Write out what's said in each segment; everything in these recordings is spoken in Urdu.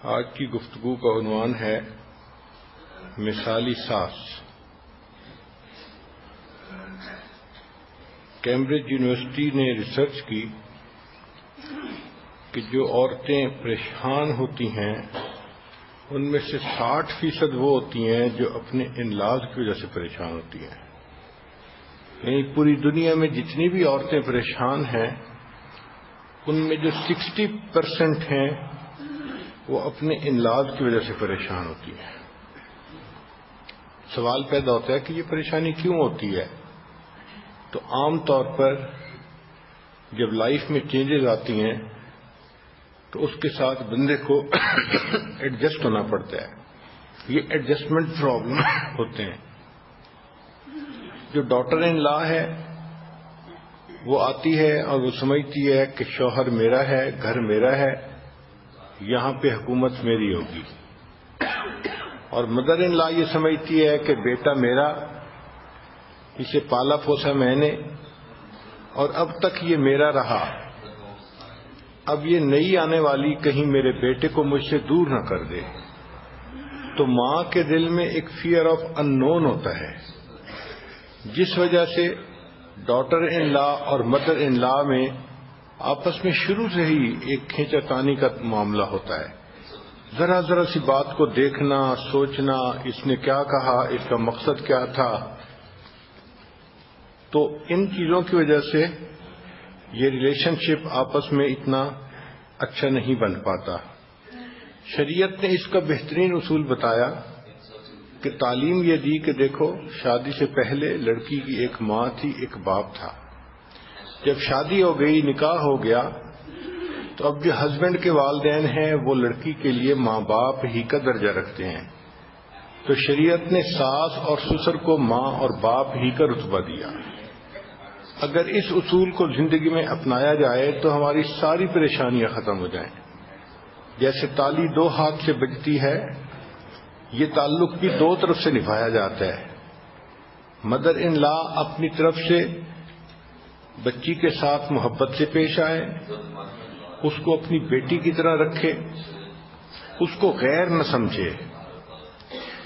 آج کی گفتگو کا عنوان ہے مثالی ساس۔ کیمبرج یونیورسٹی نے ریسرچ کی کہ جو عورتیں پریشان ہوتی ہیں ان میں سے 60% وہ ہوتی ہیں جو اپنے انلاز کی وجہ سے پریشان ہوتی ہیں۔ یعنی پوری دنیا میں جتنی بھی عورتیں پریشان ہیں ان میں جو 60% ہیں وہ اپنے انلاز کی وجہ سے پریشان ہوتی ہیں۔ سوال پیدا ہوتا ہے کہ یہ پریشانی کیوں ہوتی ہے؟ تو عام طور پر جب لائف میں چینجز آتی ہیں تو اس کے ساتھ بندے کو ایڈجسٹ ہونا پڑتا ہے۔ یہ ایڈجسٹمنٹ پرابلم ہوتے ہیں۔ جو ڈاٹر ان لا ہے وہ آتی ہے اور وہ سمجھتی ہے کہ شوہر میرا ہے، گھر میرا ہے، یہاں پہ حکومت میری ہوگی، اور مدر ان لا یہ سمجھتی ہے کہ بیٹا میرا، اسے پالا پوسا میں نے اور اب تک یہ میرا رہا، اب یہ نئی آنے والی کہیں میرے بیٹے کو مجھ سے دور نہ کر دے۔ تو ماں کے دل میں ایک فیئر آف ان نون ہوتا ہے، جس وجہ سے ڈاٹر ان لا اور مدر ان لا میں آپس میں شروع سے ہی ایک کھینچا تانی کا معاملہ ہوتا ہے۔ ذرا ذرا سی بات کو دیکھنا، سوچنا، اس نے کیا کہا، اس کا مقصد کیا تھا۔ تو ان چیزوں کی وجہ سے یہ ریلیشن شپ آپس میں اتنا اچھا نہیں بن پاتا۔ شریعت نے اس کا بہترین اصول بتایا کہ تعلیم یہ دی کہ دیکھو، شادی سے پہلے لڑکی کی ایک ماں تھی، ایک باپ تھا۔ جب شادی ہو گئی، نکاح ہو گیا، تو اب جو ہسبینڈ کے والدین ہیں وہ لڑکی کے لیے ماں باپ ہی کا درجہ رکھتے ہیں۔ تو شریعت نے ساس اور سسر کو ماں اور باپ ہی کا رتبہ دیا۔ اگر اس اصول کو زندگی میں اپنایا جائے تو ہماری ساری پریشانیاں ختم ہو جائیں۔ جیسے تالی دو ہاتھ سے بجتی ہے، یہ تعلق بھی دو طرف سے نبھایا جاتا ہے۔ مدر ان لا اپنی طرف سے بچی کے ساتھ محبت سے پیش آئے، اس کو اپنی بیٹی کی طرح رکھے، اس کو غیر نہ سمجھے،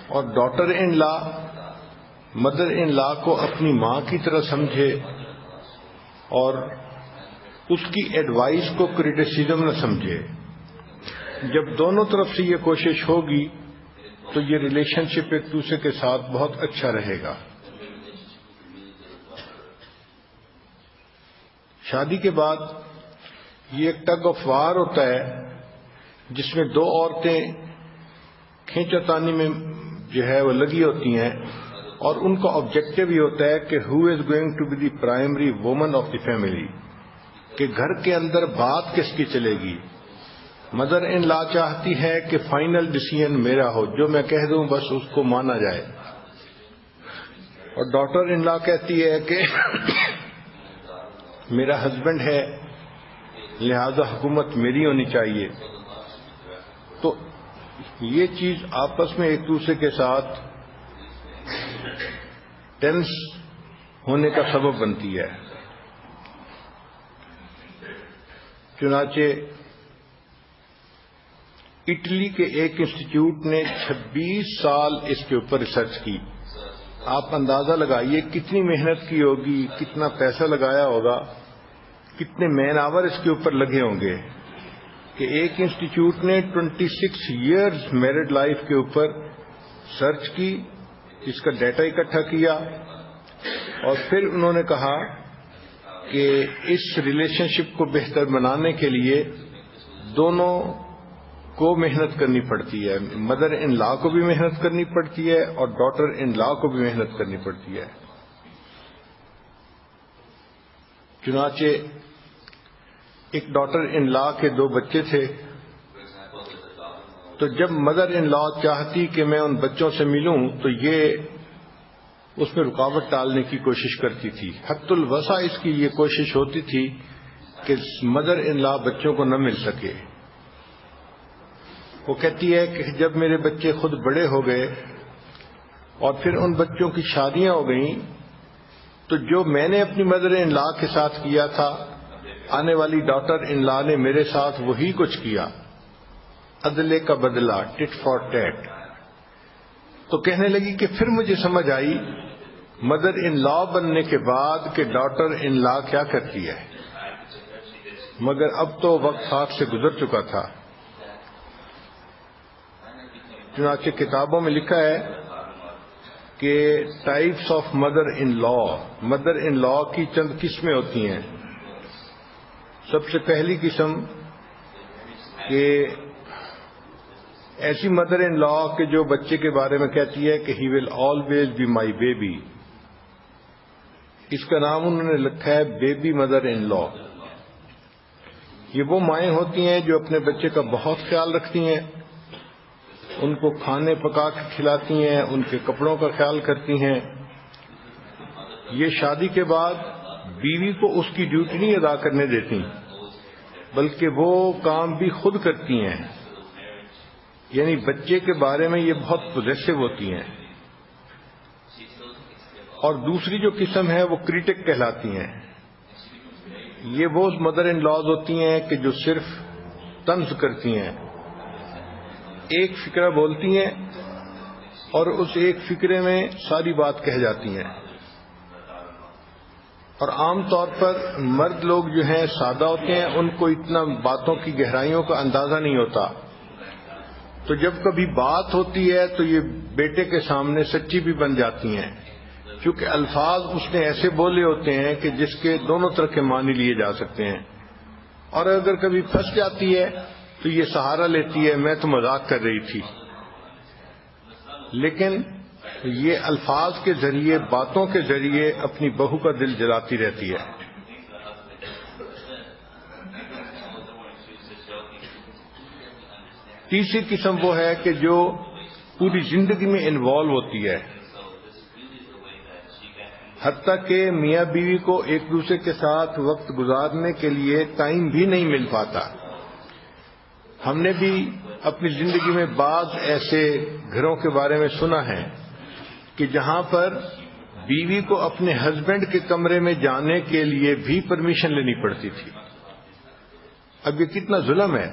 اور ڈاٹر ان لا مدر ان لا کو اپنی ماں کی طرح سمجھے اور اس کی ایڈوائس کو کریٹیسزم نہ سمجھے۔ جب دونوں طرف سے یہ کوشش ہوگی تو یہ ریلیشن شپ ایک دوسرے کے ساتھ بہت اچھا رہے گا۔ شادی کے بعد یہ ایک ٹگ آف وار ہوتا ہے جس میں دو عورتیں کھینچا تانی میں جو ہے وہ لگی ہوتی ہیں، اور ان کا آبجیکٹو یہ ہوتا ہے کہ who is going to be the primary woman of the family, کہ گھر کے اندر بات کس کی چلے گی۔ مدر ان لا چاہتی ہے کہ فائنل ڈیسیژن میرا ہو، جو میں کہہ دوں بس اس کو مانا جائے، اور ڈاٹر ان لا کہتی ہے کہ میرا ہسبینڈ ہے لہذا حکومت میری ہونی چاہیے۔ تو یہ چیز آپس میں ایک دوسرے کے ساتھ ٹینس ہونے کا سبب بنتی ہے۔ چنانچہ اٹلی کے ایک انسٹیٹیوٹ نے 26 سال اس کے اوپر ریسرچ کی۔ آپ اندازہ لگائیے کتنی محنت کی ہوگی، کتنا پیسہ لگایا ہوگا، کتنے مین آور اس کے اوپر لگے ہوں گے، کہ ایک انسٹیٹیوٹ نے 26 ایئرز میرڈ لائف کے اوپر سرچ کی، اس کا ڈیٹا اکٹھا کیا، اور پھر انہوں نے کہا کہ اس ریلیشن شپ کو بہتر بنانے کے لیے دونوں کو محنت کرنی پڑتی ہے، مدر ان لا کو بھی محنت کرنی پڑتی ہے اور ڈاٹر ان لا کو بھی محنت کرنی پڑتی ہے۔ چنانچہ ایک ڈاٹر ان لا کے 2 بچے تھے، تو جب مدر ان لا چاہتی کہ میں ان بچوں سے ملوں تو یہ اس میں رکاوٹ ڈالنے کی کوشش کرتی تھی۔ حد الوسع اس کی یہ کوشش ہوتی تھی کہ مدر ان لا بچوں کو نہ مل سکے۔ وہ کہتی ہے کہ جب میرے بچے خود بڑے ہو گئے اور پھر ان بچوں کی شادیاں ہو گئیں تو جو میں نے اپنی مدر ان لا کے ساتھ کیا تھا، آنے والی ڈاٹر ان لا نے میرے ساتھ وہی کچھ کیا۔ عدلے کا بدلہ، ٹٹ فار ٹیٹ. تو کہنے لگی کہ پھر مجھے سمجھ آئی مدر ان لا بننے کے بعد کہ ڈاٹر ان لا کیا کرتی ہے، مگر اب تو وقت ہاتھ سے گزر چکا تھا. چنانچہ کتابوں میں لکھا ہے کہ ٹائپس آف مدر ان لا کی چند قسمیں ہوتی ہیں. سب سے پہلی قسم کہ ایسی مدر ان لا کہ جو بچے کے بارے میں کہتی ہے کہ he will always be my baby. اس کا نام انہوں نے لکھا ہے بیبی مدر ان لا. یہ وہ مائیں ہوتی ہیں جو اپنے بچے کا بہت خیال رکھتی ہیں، ان کو کھانے پکا کے کھلاتی ہیں، ان کے کپڑوں کا خیال کرتی ہیں. یہ شادی کے بعد بیوی کو اس کی ڈیوٹی نہیں ادا کرنے دیتی، بلکہ وہ کام بھی خود کرتی ہیں. یعنی بچے کے بارے میں یہ بہت پوزیسو ہوتی ہیں. اور دوسری جو قسم ہے وہ کریٹک کہلاتی ہیں. یہ وہ مدر ان لاز ہوتی ہیں کہ جو صرف طنز کرتی ہیں، ایک فقرہ بولتی ہیں اور اس ایک فقرے میں ساری بات کہہ جاتی ہیں. اور عام طور پر مرد لوگ جو ہیں سادہ ہوتے ہیں، ان کو اتنا باتوں کی گہرائیوں کا اندازہ نہیں ہوتا. تو جب کبھی بات ہوتی ہے تو یہ بیٹے کے سامنے سچی بھی بن جاتی ہیں، کیونکہ الفاظ اس نے ایسے بولے ہوتے ہیں کہ جس کے دونوں طرح کے معنی لیے جا سکتے ہیں. اور اگر کبھی پھنس جاتی ہے تو یہ سہارا لیتی ہے میں تو مذاق کر رہی تھی. لیکن یہ الفاظ کے ذریعے، باتوں کے ذریعے اپنی بہو کا دل جلاتی رہتی ہے. تیسری قسم وہ ہے کہ جو پوری زندگی میں انوالو ہوتی ہے، حتیٰ کہ میاں بیوی کو ایک دوسرے کے ساتھ وقت گزارنے کے لیے ٹائم بھی نہیں مل پاتا. ہم نے بھی اپنی زندگی میں بعض ایسے گھروں کے بارے میں سنا ہے کہ جہاں پر بیوی کو اپنے ہسبینڈ کے کمرے میں جانے کے لیے بھی پرمیشن لینی پڑتی تھی. اب یہ کتنا ظلم ہے.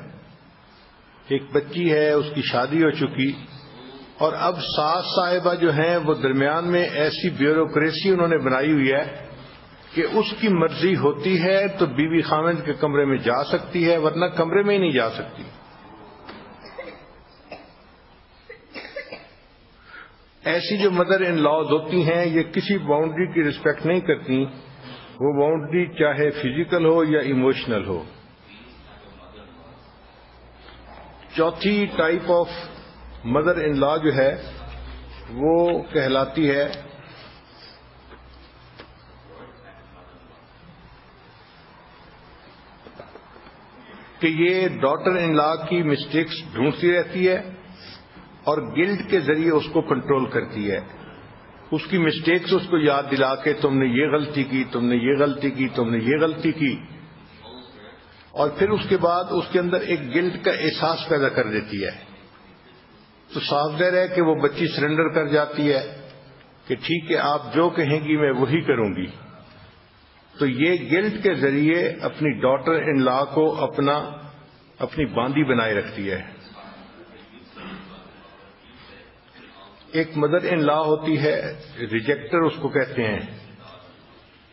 ایک بچی ہے، اس کی شادی ہو چکی، اور اب ساس صاحبہ جو ہیں وہ درمیان میں ایسی بیوروکریسی انہوں نے بنائی ہوئی ہے کہ اس کی مرضی ہوتی ہے تو بیوی خاوند کے کمرے میں جا سکتی ہے، ورنہ کمرے میں ہی نہیں جا سکتی. ایسی جو مدر ان لاز ہوتی ہیں یہ کسی باؤنڈری کی رسپیکٹ نہیں کرتی، وہ باؤنڈری چاہے فزیکل ہو یا ایموشنل ہو. چوتھی ٹائپ آف مدر ان لا جو ہے وہ کہلاتی ہے کہ یہ ڈاٹر ان لا کی مسٹیکس ڈھونڈتی رہتی ہے اور گلٹ کے ذریعے اس کو کنٹرول کرتی ہے. اس کی مسٹیکس اس کو یاد دلا کے تم نے یہ غلطی کی، تم نے یہ غلطی کی، تم نے یہ غلطی کی، اور پھر اس کے بعد اس کے اندر ایک گلٹ کا احساس پیدا کر دیتی ہے. تو صاف ظاہر ہے کہ وہ بچی سرنڈر کر جاتی ہے کہ ٹھیک ہے آپ جو کہیں گی میں وہی کروں گی. تو یہ گلٹ کے ذریعے اپنی ڈاٹر ان لا کو اپنی باندی بنائے رکھتی ہے. ایک مدر ان لا ہوتی ہے ریجیکٹر اس کو کہتے ہیں.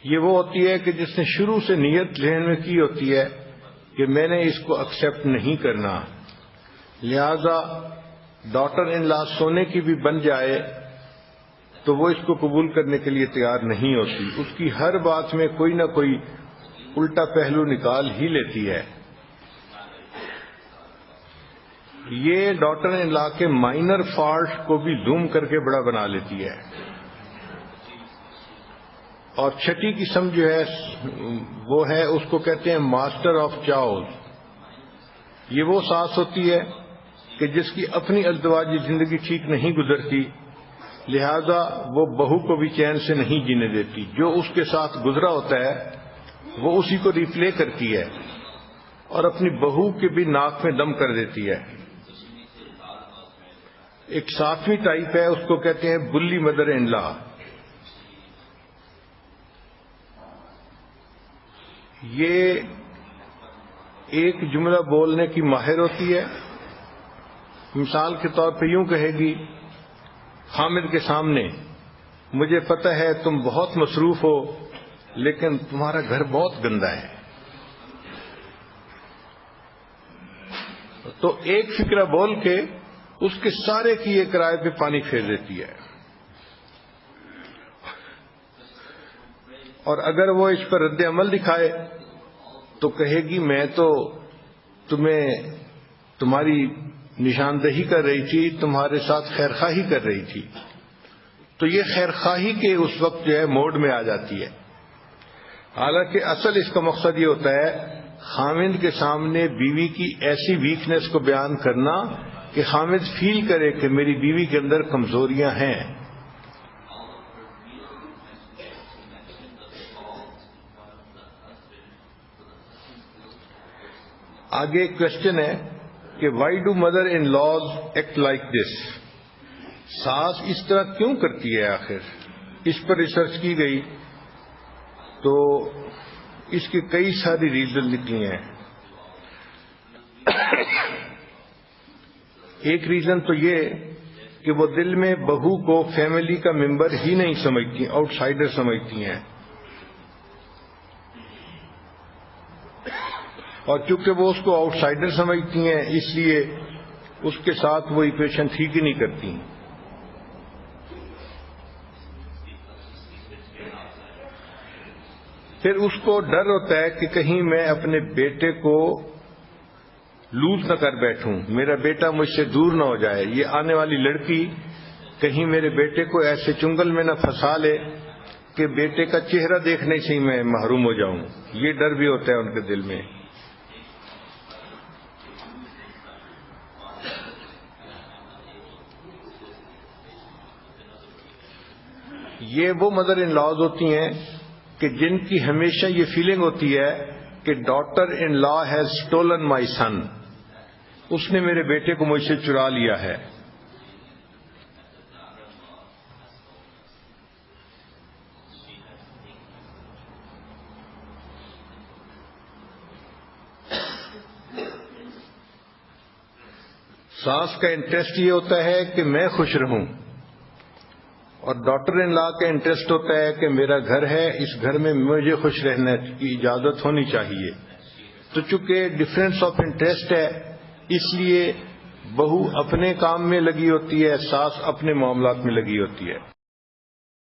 یہ وہ ہوتی ہے کہ جس نے شروع سے نیت ذہن میں کی ہوتی ہے کہ میں نے اس کو ایکسپٹ نہیں کرنا، لہذا ڈاٹر ان لا سونے کی بھی بن جائے تو وہ اس کو قبول کرنے کے لیے تیار نہیں ہوتی. اس کی ہر بات میں کوئی نہ کوئی الٹا پہلو نکال ہی لیتی ہے. یہ ڈاٹر ان لا کے مائنر فالٹ کو بھی زوم کر کے بڑا بنا لیتی ہے. اور چھٹی قسم جو ہے وہ ہے، اس کو کہتے ہیں ماسٹر آف چاؤز. یہ وہ ساس ہوتی ہے کہ جس کی اپنی ازدواجی زندگی ٹھیک نہیں گزرتی، لہذا وہ بہو کو بھی چین سے نہیں جینے دیتی. جو اس کے ساتھ گزرا ہوتا ہے وہ اسی کو ریپلے کرتی ہے اور اپنی بہو کے بھی ناک میں دم کر دیتی ہے. ایک ساتویں ٹائپ ہے، اس کو کہتے ہیں بلی مدر ان لا. یہ ایک جملہ بولنے کی ماہر ہوتی ہے مثال کے طور پہ یوں کہے گی خامد کے سامنے، مجھے پتہ ہے تم بہت مصروف ہو لیکن تمہارا گھر بہت گندا ہے، تو ایک فکرہ بول کے اس کے سارے کیے کرائے پہ پانی پھیر دیتی ہے، اور اگر وہ اس پر رد عمل دکھائے تو کہے گی میں تو تمہیں تمہاری نشاندہی کر رہی تھی، تمہارے ساتھ خیرخواہی کر رہی تھی، تو یہ خیرخواہی کے اس وقت جو ہے موڈ میں آ جاتی ہے۔ حالانکہ اصل اس کا مقصد یہ ہوتا ہے خامند کے سامنے بیوی کی ایسی ویکنس کو بیان کرنا کہ خامند فیل کرے کہ میری بیوی کے اندر کمزوریاں ہیں۔ آگے ایک کوشچن ہے کہ why do mother in laws act like this? ساس اس طرح کیوں کرتی ہے آخر؟ اس پر ریسرچ کی گئی تو اس کی کئی ساری ریزن نکلی ہیں۔ ایک ریزن تو یہ کہ وہ دل میں بہو کو فیملی کا ممبر ہی نہیں سمجھتی، آؤٹ سائڈر سمجھتی ہیں، اور چونکہ وہ اس کو آؤٹ سائڈر سمجھتی ہیں اس لیے اس کے ساتھ وہ ایکویشن ٹھیک ہی نہیں کرتی۔ پھر اس کو ڈر ہوتا ہے کہ کہیں میں اپنے بیٹے کو لوز نہ کر بیٹھوں، میرا بیٹا مجھ سے دور نہ ہو جائے، یہ آنے والی لڑکی کہیں میرے بیٹے کو ایسے چنگل میں نہ پھنسا لے کہ بیٹے کا چہرہ دیکھنے سے ہی میں محروم ہو جاؤں، یہ ڈر بھی ہوتا ہے ان کے دل میں۔ یہ وہ مدر ان لاز ہوتی ہیں کہ جن کی ہمیشہ یہ فیلنگ ہوتی ہے کہ daughter in law has stolen my son, اس نے میرے بیٹے کو مجھ سے چرا لیا ہے۔ ساس کا انٹرسٹ یہ ہوتا ہے کہ میں خوش رہوں، اور ڈاٹر ان لا کا انٹرسٹ ہوتا ہے کہ میرا گھر ہے، اس گھر میں مجھے خوش رہنے کی اجازت ہونی چاہیے۔ تو چونکہ ڈفرینس آف انٹرسٹ ہے اس لیے بہو اپنے کام میں لگی ہوتی ہے، ساس اپنے معاملات میں لگی ہوتی ہے۔